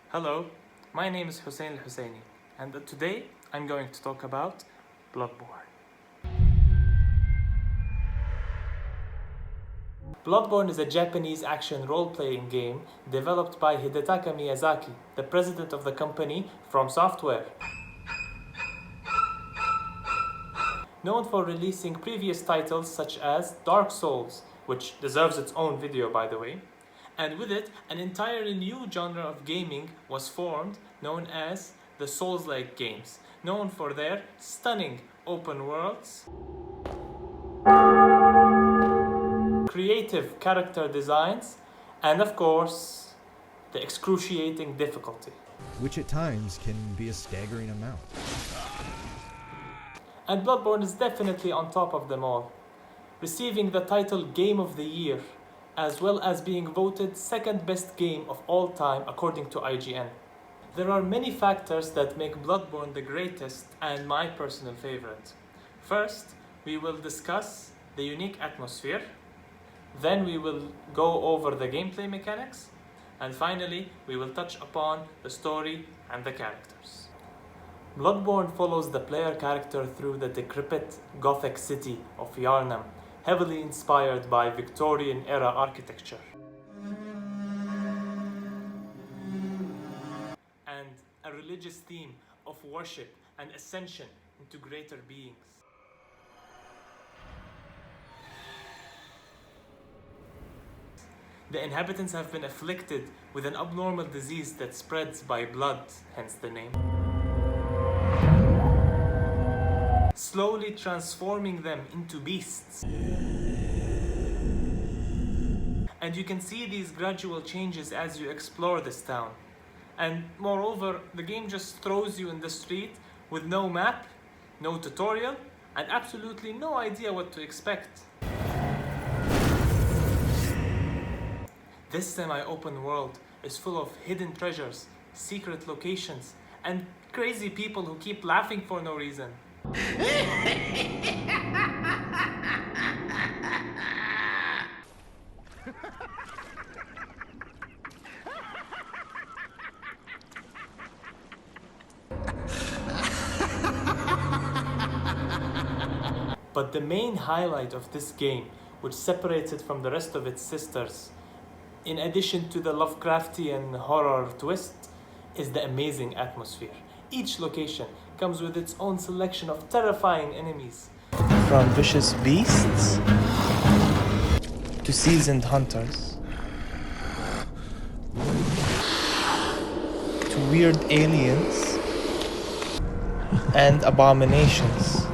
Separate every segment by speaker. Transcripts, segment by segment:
Speaker 1: Hello, my name is Hussein Al Husseiny, and today I'm going to talk about Bloodborne. Bloodborne is a Japanese action role-playing game developed by Hidetaka Miyazaki, the president of the company From Software. Known for releasing previous titles such as Dark Souls, which deserves its own video by the way, and with it, an entirely new genre of gaming was formed known as the Souls-like games, known for their stunning open worlds, creative character designs, and of course, the excruciating difficulty.
Speaker 2: Which at times can be a staggering amount.
Speaker 1: And Bloodborne is definitely on top of them all, receiving the title Game of the Year, as well as being voted second best game of all time according to IGN. There are many factors that make Bloodborne the greatest and my personal favorite. First, we will discuss the unique atmosphere, then we will go over the gameplay mechanics, and finally we will touch upon the story and the characters. Bloodborne follows the player character through the decrepit Gothic city of Yharnam, heavily inspired by Victorian-era architecture. And a religious theme of worship and ascension into greater beings. The inhabitants have been afflicted with an abnormal disease that spreads by blood, hence the name, slowly transforming them into beasts. And you can see these gradual changes as you explore this town. And moreover, the game just throws you in the street with no map, no tutorial, and absolutely no idea what to expect. This semi-open world is full of hidden treasures, secret locations, and crazy people who keep laughing for no reason. But the main highlight of this game, which separates it from the rest of its sisters, in addition to the Lovecraftian horror twist, is the amazing atmosphere. Each location comes with its own selection of terrifying enemies, from vicious beasts to seasoned hunters to weird aliens and abominations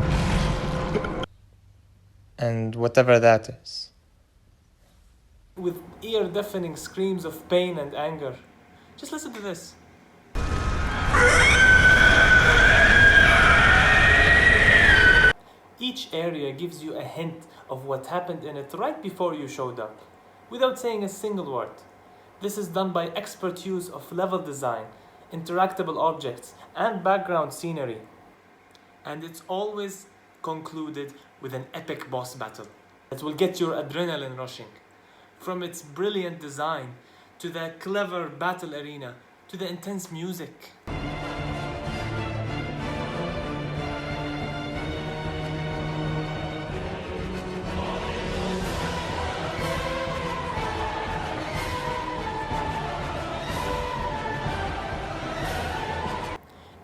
Speaker 1: and whatever that is, with ear-deafening screams of pain and anger. Just listen to this. Each area gives you a hint of what happened in it right before you showed up, without saying a single word. This is done by expert use of level design, interactable objects, and background scenery. And it's always concluded with an epic boss battle that will get your adrenaline rushing. From its brilliant design, to the clever battle arena, to the intense music.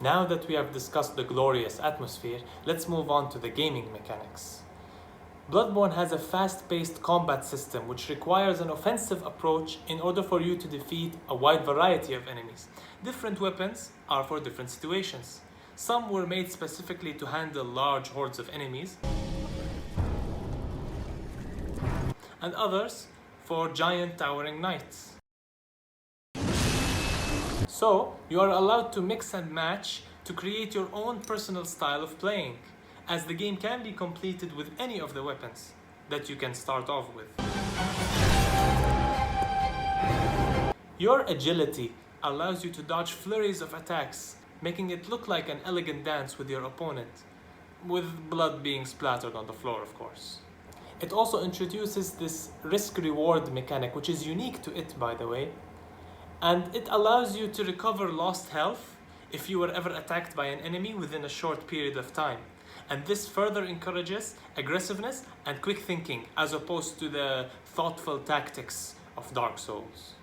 Speaker 1: Now that we have discussed the glorious atmosphere, let's move on to the gaming mechanics. Bloodborne has a fast-paced combat system which requires an offensive approach in order for you to defeat a wide variety of enemies. Different weapons are for different situations. Some were made specifically to handle large hordes of enemies, and others for giant towering knights. So, you are allowed to mix and match to create your own personal style of playing, as the game can be completed with any of the weapons that you can start off with. Your agility allows you to dodge flurries of attacks, making it look like an elegant dance with your opponent, with blood being splattered on the floor, of course. It also introduces this risk-reward mechanic, which is unique to it, by the way, And it allows you to recover lost health if you were ever attacked by an enemy within a short period of time. And this further encourages aggressiveness and quick thinking as opposed to the thoughtful tactics of Dark Souls.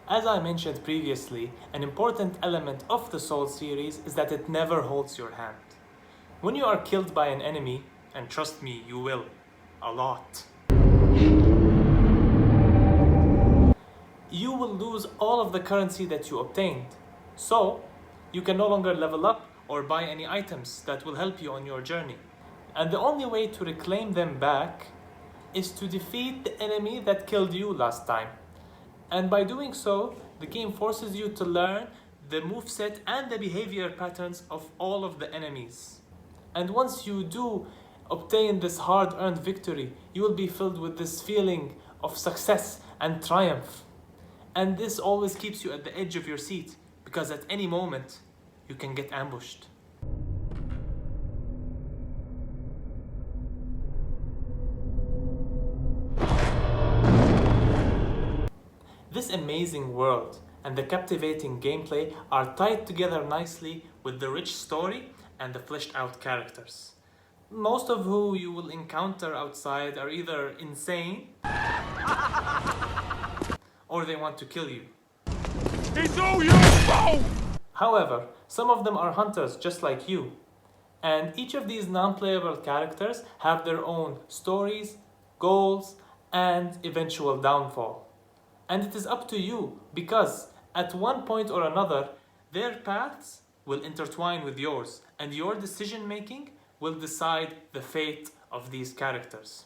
Speaker 1: As I mentioned previously, an important element of the Souls series is that it never holds your hand. When you are killed by an enemy, and trust me, you will, a lot, you will lose all of the currency that you obtained. So, you can no longer level up or buy any items that will help you on your journey. And the only way to reclaim them back is to defeat the enemy that killed you last time. And by doing so, the game forces you to learn the moveset and the behavior patterns of all of the enemies. And once you do obtain this hard-earned victory, you will be filled with this feeling of success and triumph. And this always keeps you at the edge of your seat, because at any moment, you can get ambushed. This amazing world and the captivating gameplay are tied together nicely with the rich story and the fleshed out characters. Most of who you will encounter outside are either insane or they want to kill you.
Speaker 3: It's all your fault!
Speaker 1: However, some of them are hunters just like you. And each of these non-playable characters have their own stories, goals, and eventual downfall. And it is up to you, because at one point or another, their paths will intertwine with yours, and your decision making will decide the fate of these characters.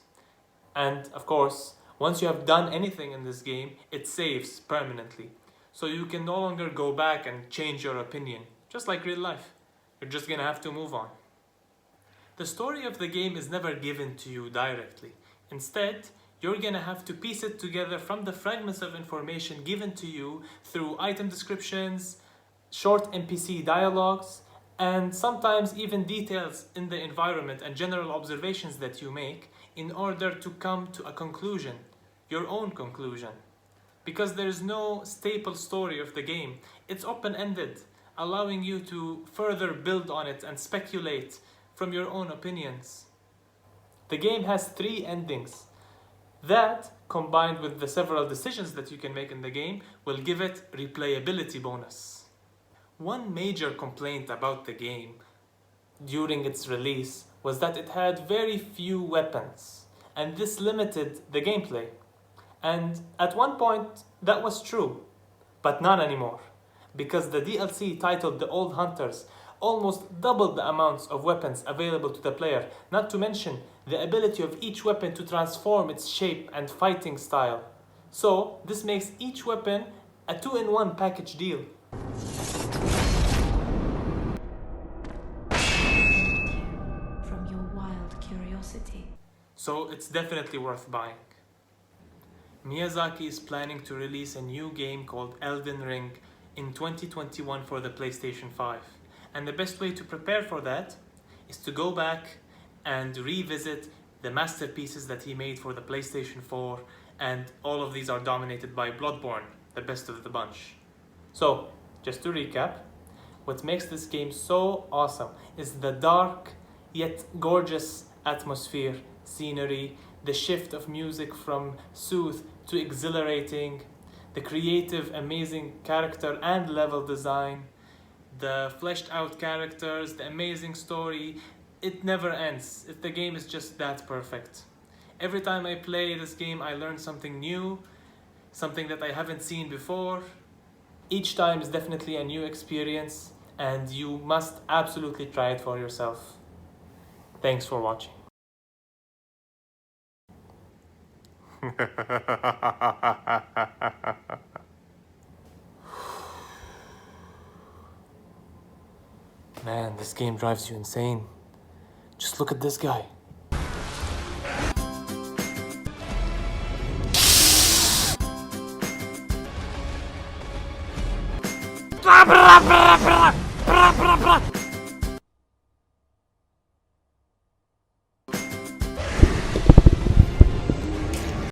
Speaker 1: And of course, once you have done anything in this game, it saves permanently. So you can no longer go back and change your opinion, just like real life. You're just gonna have to move on. The story of the game is never given to you directly. Instead, you're gonna have to piece it together from the fragments of information given to you through item descriptions, short NPC dialogues, and sometimes even details in the environment and general observations that you make in order to come to a conclusion, your own conclusion. Because there is no staple story of the game. It's open-ended, allowing you to further build on it and speculate from your own opinions. The game has 3 endings. That, combined with the several decisions that you can make in the game, will give it replayability bonus. One major complaint about the game during its release was that it had very few weapons, and this limited the gameplay. And at one point, that was true, but not anymore, because the DLC titled The Old Hunters almost doubled the amounts of weapons available to the player, not to mention the ability of each weapon to transform its shape and fighting style. So, this makes each weapon a 2-in-1 package deal.
Speaker 4: From your wild curiosity.
Speaker 1: So, it's definitely worth buying. Miyazaki is planning to release a new game called Elden Ring in 2021 for the PlayStation 5. And the best way to prepare for that is to go back and revisit the masterpieces that he made for the PlayStation 4, and all of these are dominated by Bloodborne, the best of the bunch. So, just to recap, what makes this game so awesome is the dark yet gorgeous atmosphere, scenery, the shift of music from sooth to exhilarating, the creative, amazing character and level design, the fleshed out characters, the amazing story. It never ends. The game is just that perfect. Every time I play this game, I learn something new, something that I haven't seen before. Each time is definitely a new experience, and you must absolutely try it for yourself. Thanks for watching. Man, this game drives you insane. Just look at this guy. Blah, blah, blah, blah, blah, blah, blah.